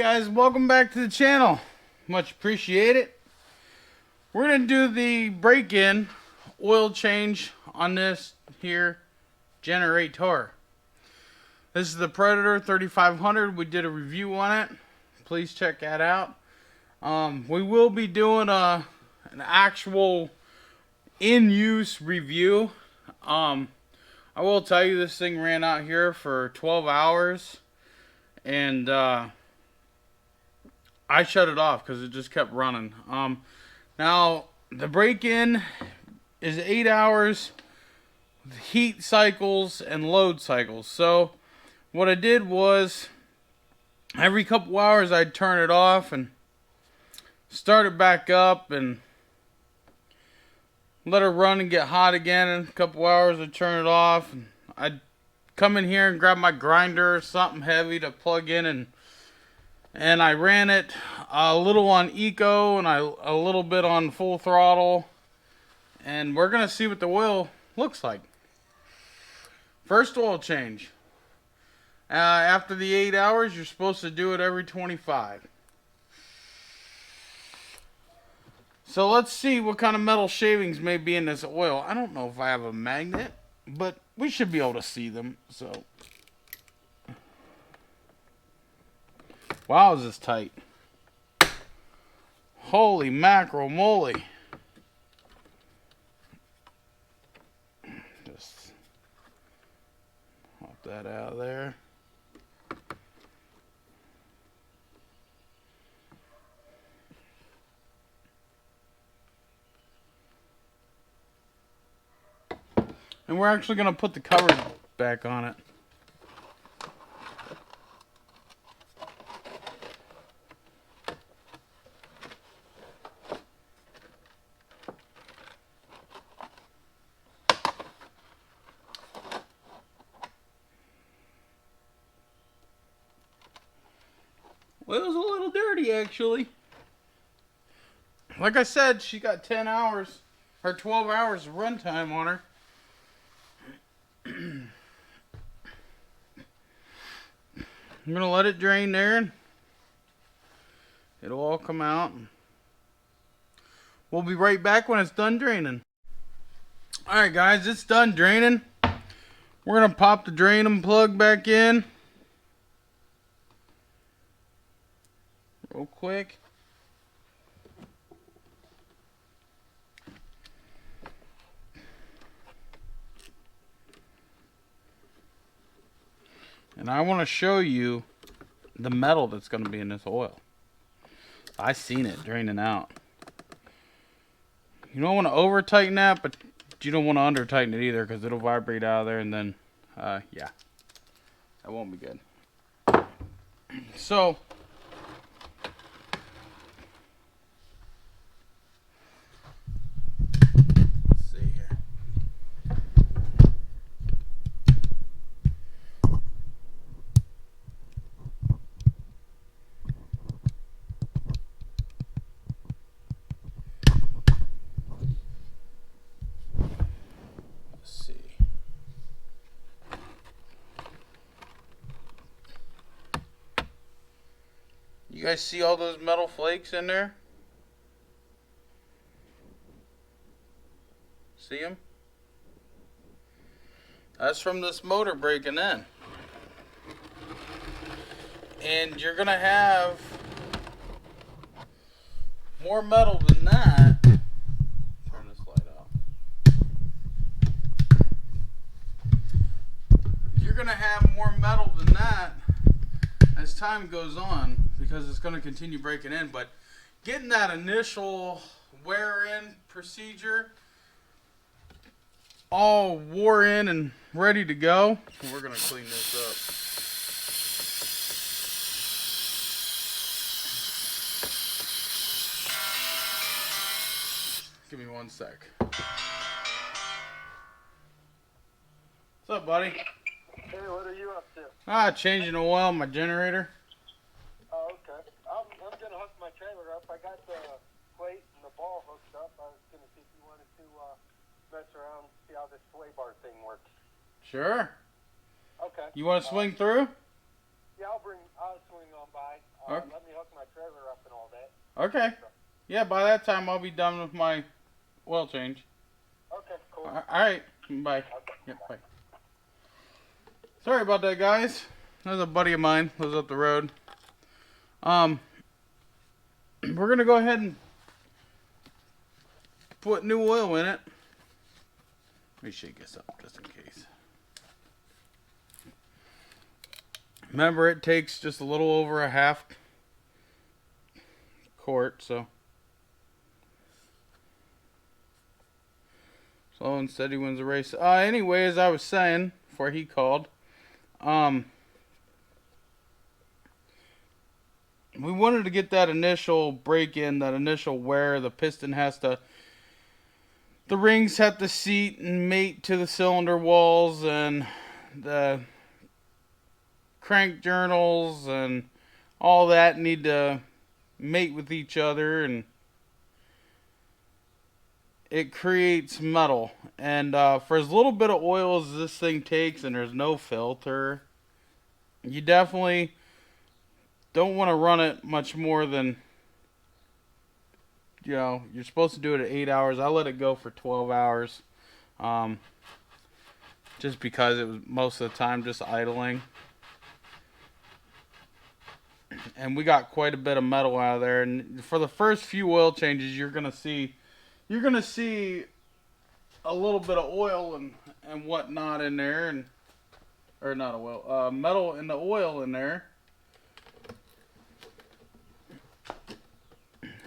guys, welcome back to the channel. Much appreciate it. We're going to do the break-in oil change on this here generator. This is the Predator 3500. We did a review on it. Please check that out. We will be doing an actual in-use review. I will tell you, this thing ran out here for 12 hours. And I shut it off because it just kept running. Now the break-in is 8 hours, heat cycles and load cycles. So what I did was every couple hours I'd turn it off and start it back up and let her run and get hot again. In a couple hours I'd turn it off and I'd come in here and grab my grinder or something heavy to plug in, and I ran it a little on eco and a little bit on full throttle, and we're gonna see what the oil looks like. First oil change. After the 8 hours, you're supposed to do it every 25. So let's see what kind of metal shavings may be in this oil. I don't know if I have a magnet, but we should be able to see them. So, wow, is this tight? Holy mackerel moly! Just pop that out of there. And we're actually going to put the cover back on it. Well, it was a little dirty, actually. Like I said, she got 10 hours or 12 hours of runtime on her. I'm going to let it drain there, and it'll all come out. We'll be right back when it's done draining. Alright guys, it's done draining. We're going to pop the drain plug back in real quick. And I want to show you the metal that's going to be in this oil. I seen it draining out. You don't want to over tighten that, but you don't want to under tighten it either, because it'll vibrate out of there, and then yeah, that won't be good. So let's see here. You guys see all those metal flakes in there? See them? That's from this motor breaking in. And you're going to have more metal than that. Turn this light off. You're going to have more metal than that as time goes on, because it's going to continue breaking in. But getting that initial wear in procedure all wore in and ready to go, we're going to clean this up. Give me 1 sec. What's up, buddy? Hey, what are you up to? Changing the oil in my generator. Oh, okay. I'm going to hook my trailer up. I got the plate and the ball hooked up. I was going to see if you wanted to mess around and see how this sway bar thing works. Sure. Okay. You want to swing through? Yeah, I'll swing on by. Let me hook my trailer up and all that. Okay. Yeah, by that time I'll be done with my oil change. Okay, cool. All right. Bye. Okay. Yep, bye. Sorry about that, guys. That was a buddy of mine. Lives up the road. We're gonna go ahead and put new oil in it. Let me shake this up just in case. Remember, it takes just a little over a half quart, so slow and steady wins the race. Anyway, as I was saying before he called, we wanted to get that initial break in, that initial wear. The piston has to, the rings have to seat and mate to the cylinder walls, and the crank journals and all that need to mate with each other, and it creates metal. And for as little bit of oil as this thing takes, and there's no filter, you definitely don't want to run it much more than, you know, you're supposed to do it at 8 hours. I let it go for 12 hours. Just because it was most of the time just idling. And we got quite a bit of metal out of there. And for the first few oil changes, you're gonna see a little bit of oil and whatnot in there, and or not oil, metal in the oil in there.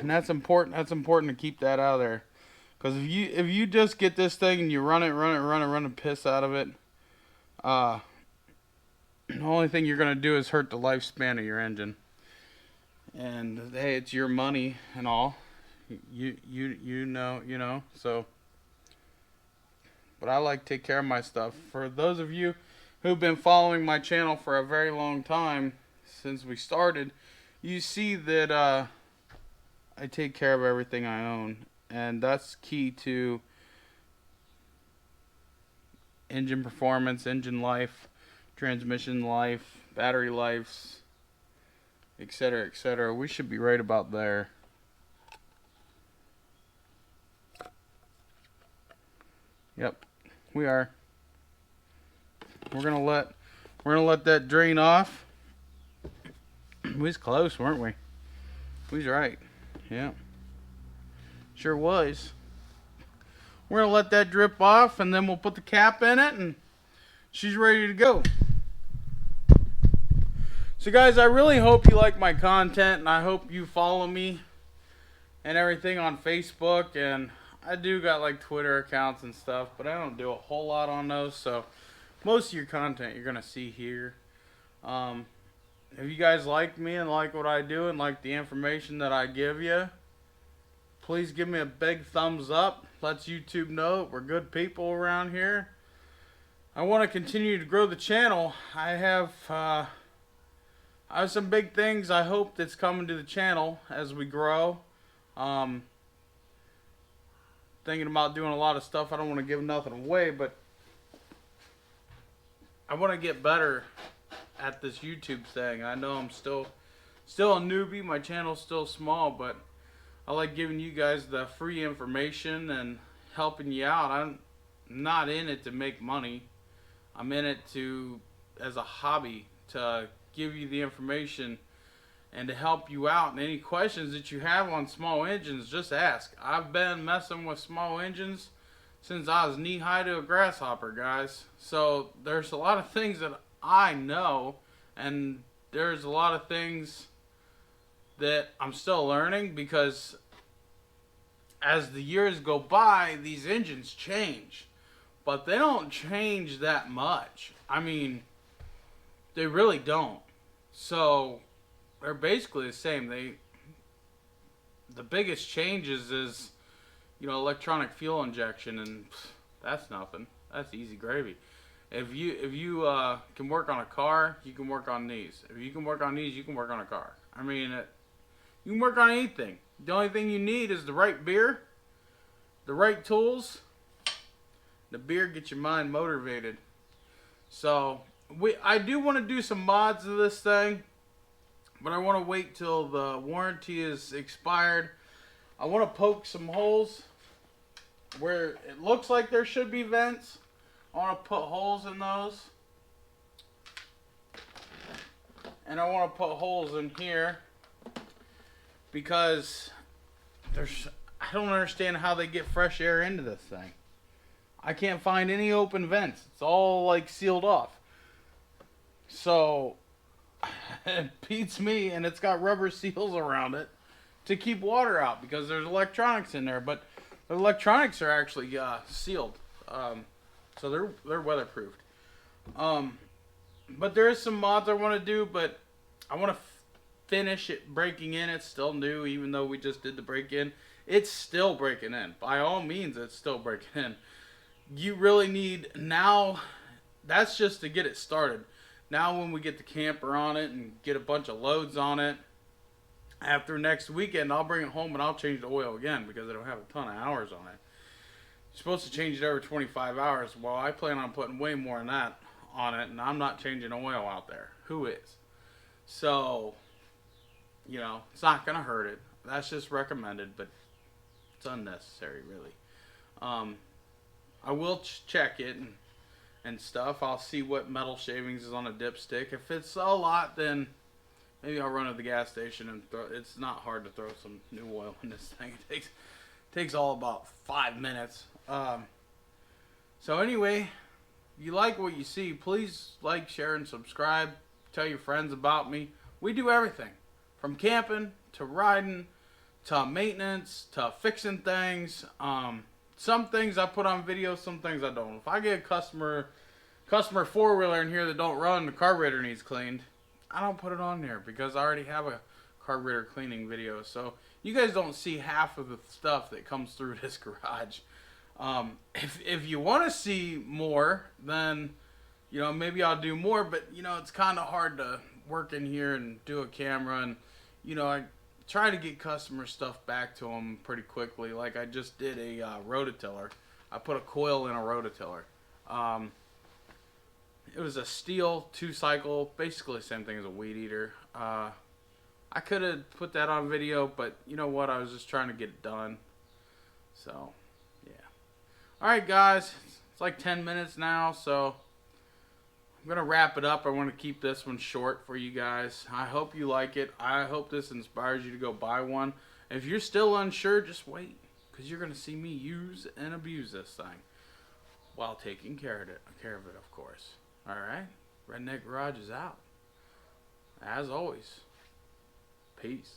And that's important. That's important to keep that out of there, because if you just get this thing and you run the piss out of it, the only thing you're gonna do is hurt the lifespan of your engine. And hey, it's your money and all. You know. So, but I like to take care of my stuff. For those of you who've been following my channel for a very long time, since we started, you see that I take care of everything I own, and that's key to engine performance, engine life, transmission life, battery lives, etc., etc. We should be right about there. Yep, we are. We're gonna let that drain off. We was close, weren't we? We was right. Yeah, sure was. We're gonna let that drip off, and then we'll put the cap in it, and she's ready to go. So guys, I really hope you like my content, and I hope you follow me and everything on Facebook, and I do got like Twitter accounts and stuff, but I don't do a whole lot on those, so most of your content you're gonna see here. If you guys like me and like what I do and like the information that I give you, please give me a big thumbs up. Lets YouTube know we're good people around here. I want to continue to grow the channel. I have some big things I hope that's coming to the channel as we grow. Thinking about doing a lot of stuff. I don't want to give nothing away, but I want to get better at this YouTube thing. I know I'm still a newbie. My channel's still small, but I like giving you guys the free information and helping you out. I'm not in it to make money. I'm in it as a hobby, to give you the information and to help you out. And any questions that you have on small engines, just ask. I've been messing with small engines since I was knee high to a grasshopper, guys. So there's a lot of things that I know, and there's a lot of things that I'm still learning, because as the years go by, these engines change, but they don't change that much. I mean, they really don't. So they're basically the same. The biggest changes is, you know, electronic fuel injection, and that's nothing. That's easy gravy. If you can work on a car, you can work on these. If you can work on these, you can work on a car. I mean, you can work on anything. The only thing you need is the right beer, the right tools. The beer gets your mind motivated. So I do want to do some mods of this thing, but I want to wait till the warranty is expired. I want to poke some holes where it looks like there should be vents. I want to put holes in those. And I want to put holes in here because I don't understand how they get fresh air into this thing. I can't find any open vents. It's all like sealed off. So it beats me, and it's got rubber seals around it to keep water out because there's electronics in there. But the electronics are actually sealed, so they're weatherproofed. But there is some mods I want to do, but I want to finish it breaking in. It's still new, even though we just did the break-in. It's still breaking in. By all means, it's still breaking in. You really need now. That's just to get it started. Now, when we get the camper on it and get a bunch of loads on it, after next weekend, I'll bring it home and I'll change the oil again because it'll have a ton of hours on it. You're supposed to change it every 25 hours. Well, I plan on putting way more than that on it, and I'm not changing oil out there. Who is? So, you know, it's not going to hurt it. That's just recommended, but it's unnecessary, really. I will check it and stuff. I'll see what metal shavings is on a dipstick. If it's a lot, then maybe I'll run to the gas station and throw. It's not hard to throw some new oil in this thing. It takes all about 5 minutes. So anyway, if you like what you see, please like, share, and subscribe. Tell your friends about me. We do everything from camping to riding to maintenance to fixing things. Some things I put on video, some things I don't. If I get a customer four-wheeler in here that don't run, the carburetor needs cleaned, I don't put it on there because I already have a carburetor cleaning video. So you guys don't see half of the stuff that comes through this garage. If you want to see more, then, you know, maybe I'll do more. But, you know, it's kind of hard to work in here and do a camera. And, you know, I try to get customer stuff back to them pretty quickly. Like I just did a rototiller. I put a coil in a rototiller. It was a steel 2-cycle, basically the same thing as a weed eater. I could have put that on video, but you know what? I was just trying to get it done. So, yeah. Alright, guys. It's like 10 minutes now, so I'm going to wrap it up. I want to keep this one short for you guys. I hope you like it. I hope this inspires you to go buy one. If you're still unsure, just wait, because you're going to see me use and abuse this thing while taking care of it, of course. Alright? Redneck Garage is out. As always, peace.